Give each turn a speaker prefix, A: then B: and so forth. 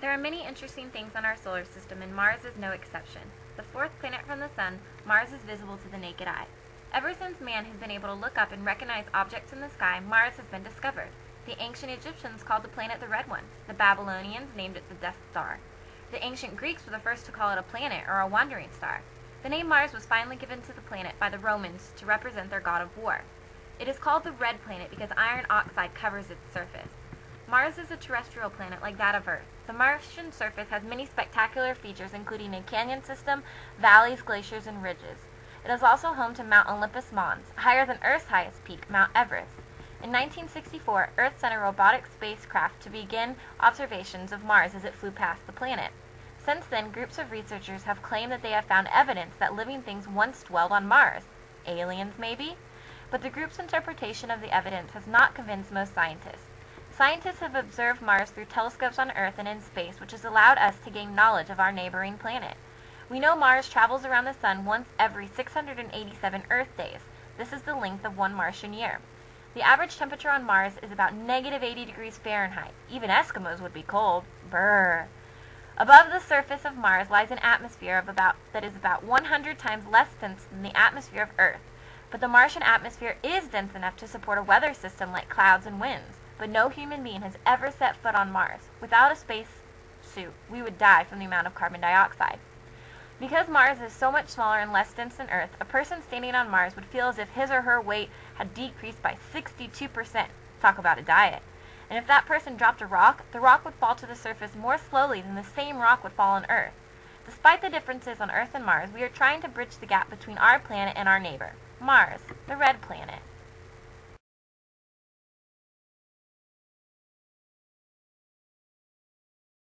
A: There are many interesting things on our solar system, and Mars is no exception. The fourth planet from the Sun, Mars is visible to the naked eye. Ever since man has been able to look up and recognize objects in the sky, Mars has been discovered. The ancient Egyptians called the planet the Red One. The Babylonians named it the Death Star. The ancient Greeks were the first to call it a planet or a wandering star. The name Mars was finally given to the planet by the Romans to represent their god of war. It is called the Red Planet because iron oxide covers its surface. Mars is a terrestrial planet like that of Earth. The Martian surface has many spectacular features, including a canyon system, valleys, glaciers, and ridges. It is also home to Mount Olympus Mons, higher than Earth's highest peak, Mount Everest. In 1964, Earth sent a robotic spacecraft to begin observations of Mars as it flew past the planet. Since then, groups of researchers have claimed that they have found evidence that living things once dwelled on Mars. Aliens, maybe? But the group's interpretation of the evidence has not convinced most scientists. Scientists have observed Mars through telescopes on Earth and in space, which has allowed us to gain knowledge of our neighboring planet. We know Mars travels around the Sun once every 687 Earth days. This is the length of one Martian year. The average temperature on Mars is about -80 degrees Fahrenheit. Even Eskimos would be cold. Brr. Above the surface of Mars lies an atmosphere that is about 100 times less dense than the atmosphere of Earth. But the Martian atmosphere is dense enough to support a weather system like clouds and winds. But no human being has ever set foot on Mars. Without a space suit, we would die from the amount of carbon dioxide. Because Mars is so much smaller and less dense than Earth, a person standing on Mars would feel as if his or her weight had decreased by 62%. Talk about a diet. And if that person dropped a rock, the rock would fall to the surface more slowly than the same rock would fall on Earth. Despite the differences on Earth and Mars, we are trying to bridge the gap between our planet and our neighbor, Mars, the red planet.